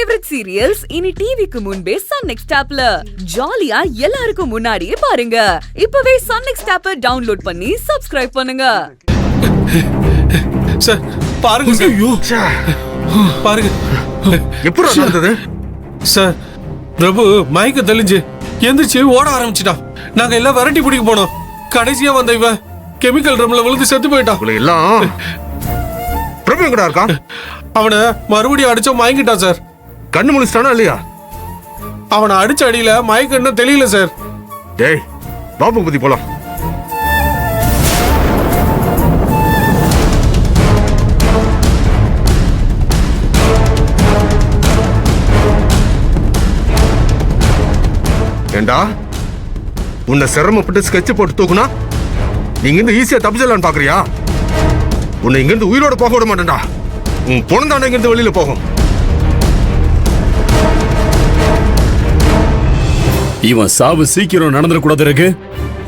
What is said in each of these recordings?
Favourite serials இனி டிவிக்கு முன்பே சன் நெக்ஸ்ட் ஆப்ல ஜாலியா எல்லாருக்கும் முன்னாடியே பாருங்க. இப்பவே சன் நெக்ஸ்ட் ஆப்பை டவுன்லோட் பண்ணி சப்ஸ்கிரைப் பண்ணுங்க. சார் பாருங்க சார், பாருங்க எப்படி நடந்தது சார். பிரபு மயக்க தெளிஞ்சு எந்திரிச்சு ஓட ஆரம்பிச்சிட்டான். நாங்க எல்லாம் விரட்டி பிடிக்க போனோம். கடைசியா வந்த இவன் கெமிக்கல் ட்ரம்ல விழுந்து செத்து போயிட்டான். எல்லாம் பிரபு எங்கடா இருக்கான்? அவனை மறுபடியும் அடிச்சா மயங்கிட்டான் சார். கண்ணு முழிச்சிட்டானா இல்லையா? அவனை அடிச்ச அடியில மயக்கன்னு தெரியல சார். டேய் பாபு பத்தி போலாம். ஏண்டா உன்னை சிரமப்பட்டு ஸ்கெட்ச் போட்டு தூக்குனா நீங்க இருந்து ஈஸியா தப்பிச்சிடலான்னு பாக்குறியா? உன்னை இங்கிருந்து உயிரோட போக விட மாட்டேன்டா. உன் பொண்ணு இங்கிருந்து வெளியில போகும். இவன் சாவு சீக்கிரம் நடந்துடக்கூடாது இருக்கு.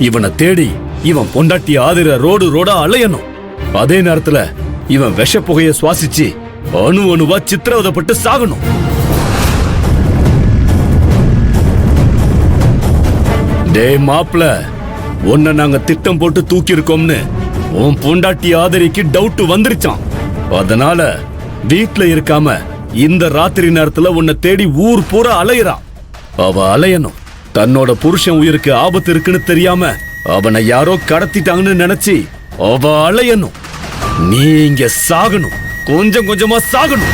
இவனை தேடி இவன் பொண்டாட்டி ஆதிர ரோடு ரோடா அலையணும். அதே நேரத்துல இவன் விஷ புகையை சுவாசிச்சு அணு அணுவா சித்திரவதைப்பட்டு சாகணும். டே மாப்ள, உன்னை நாங்க திட்டம் போட்டு தூக்கி இருக்கோம்னு உன் பொண்டாட்டி ஆதரிக்கு டவுட் வந்துருச்சான். அதனால வீட்டுல இருக்காம இந்த ராத்திரி நேரத்துல உன்னை தேடி ஊர் பூரா அலையிறான். அவ அலையணும். தன்னோட புருஷன் உயிருக்கு ஆபத்து இருக்குன்னு தெரியாம அவனை யாரோ கடத்திட்டாங்கன்னு நினைச்சு அவ அலையணும். நீ இங்க சாகணும், கொஞ்சம் கொஞ்சமா சாகணும்.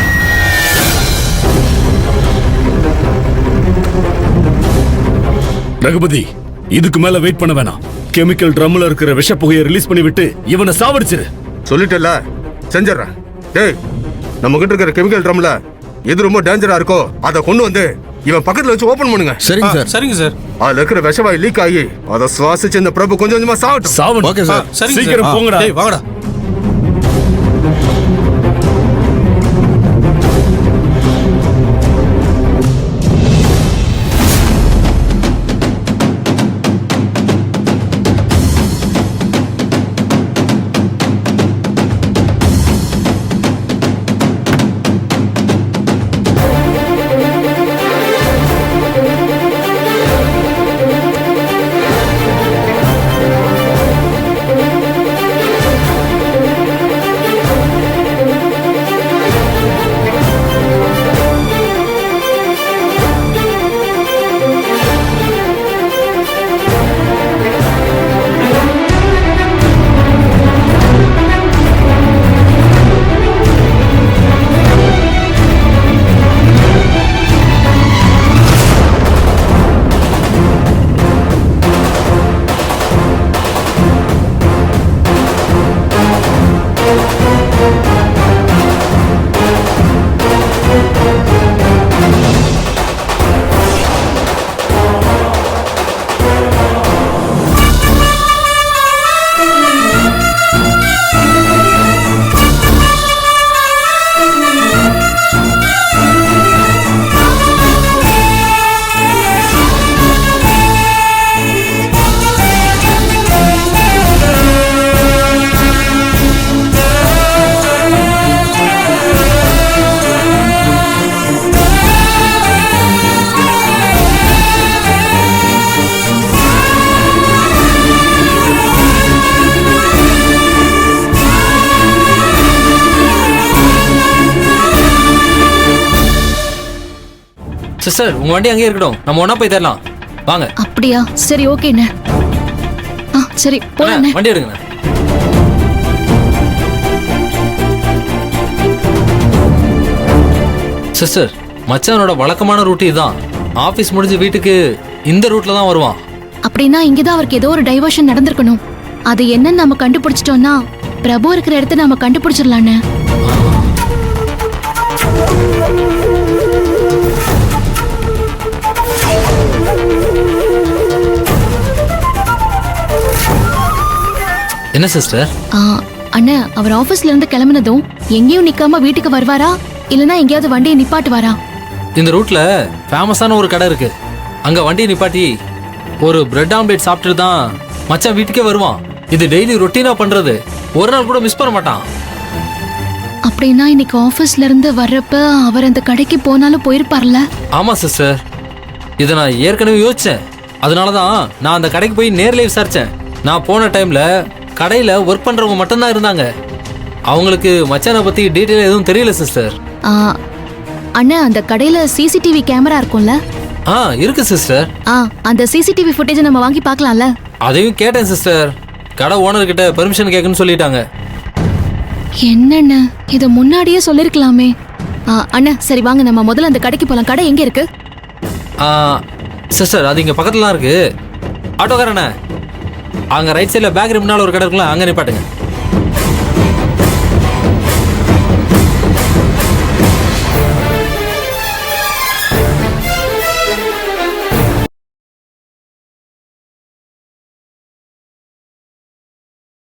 ரகுபதி, இதுக்கு மேல வெயிட் பண்ண வேணாம். கெமிக்கல் ட்ரம்ல இருக்கிற விஷ புகையை ரிலீஸ் பண்ணி விட்டு இவனை சாவடிச்சிரு. சொல்லிட்டல, செஞ்சிடறேன். டேய், நம்ம கிட்ட இருக்கிற கெமிக்கல் ட்ரம்ல எது ரொம்ப டேஞ்சரா இருக்கோ அதை கொண்டு வந்து இவன் பக்கத்துல வச்சு ஓபன் பண்ணுங்க. சரிங்க சார். சரிங்க சார். அதுல இருக்கிற விஷவாயு லீக் ஆகி அதை சுவாசிச்சு இந்த பிரபு கொஞ்சம் கொஞ்சமா சாவட்டும். Okay sir. சீக்கிரம் போங்கடா. டேய் வாங்கடா. சிஸ்டர், உங்க வண்டி அங்கேயே இருக்கட்டும். நம்ம ஒண்ணா போய் தரலாம். வாங்க. அப்படியா? சரி, ஓகேண்ணே. சரி போலாம். வண்டி எடுங்க. சிஸ்டர், மச்சானோட வழக்கமான ரூட் இதுதான். ஆபீஸ் முடிஞ்சு வீட்டுக்கு இந்த ரூட்ல தான் வருவான். அப்படின்னா இங்கதான் அவருக்கு ஏதோ ஒரு டைவர்ஷன் நடந்திருக்கணும். அது என்னன்னு நம்ம கண்டுபிடிச்சிட்டோம்னா பிரபு இருக்கிற இடத்த நாம கண்டுபிடிச்சிடலான்னு. என்ன சிஸ்டர்? அண்ணா, அவர் ஆபீஸ்ல இருந்து கிளம்பினதும் எங்கேயும் நிக்காம வீட்டுக்கு வருவாரா, இல்லனா எங்கேயாவது வண்டியை நிப்பாட்டுவாரா? இந்த ரூட்ல ஃபேமஸான ஒரு கடை இருக்கு. அங்க வண்டியை நிப்பாட்டி ஒரு பிரெட் ஆம்லேட் சாப்பிட்டு தான் மச்சான் வீட்டுக்கே வருவான். இது டெய்லி ரொட்டீனா பண்றது. ஒரு நாள் கூட மிஸ் பண்ண மாட்டான். அப்படின்னா இன்னைக்கு ஆபீஸ்ல இருந்து வர்றப்ப அவர் அந்த கடைக்கு போனாலும் போயிருப்பார்ல. ஆமா சிஸ்டர், இதை நான் ஏற்கனவே யோசிச்சேன். அதனால தான் நான் அந்த கடைக்கு போய் நேர்ல விசாரிச்சேன். நான் போன டைம்ல கடையில ஒர்க் பண்றவங்க மட்டும்தான் இருந்தாங்க. அவங்களுக்கு மச்சானை பத்தி டீட்டெயில் எதுவும் தெரியல சிஸ்டர். ஆ, அண்ணா அந்த கடையில சிசிடிவி கேமரா இருக்கும்ல? இருக்கு சிஸ்டர். அந்த சிசிடிவி ஃபுட்டேஜ் நம்ம வாங்கி பார்க்கலாம்ல? அதையும் கேட்டேன் சிஸ்டர். கடை ஓனர் கிட்ட பெர்மிஷன் கேட்கணும்னு சொல்லிட்டாங்க. என்னண்ண, இத முன்னாடியே சொல்லிருக்கலாமே. அண்ணா சரி வாங்க நம்ம முதல்ல அந்த கடைக்கு போலாம். கடை எங்க இருக்கு? சிஸ்டர் அது இங்க பக்கத்துல தான் இருக்கு. ஆட்டோக்காரண்ணே, அங்க ரைட் சைடுல பேக்கரி முன்னால ஒரு கடை இருக்குல்ல, அங்க நிப்பாட்டுங்க.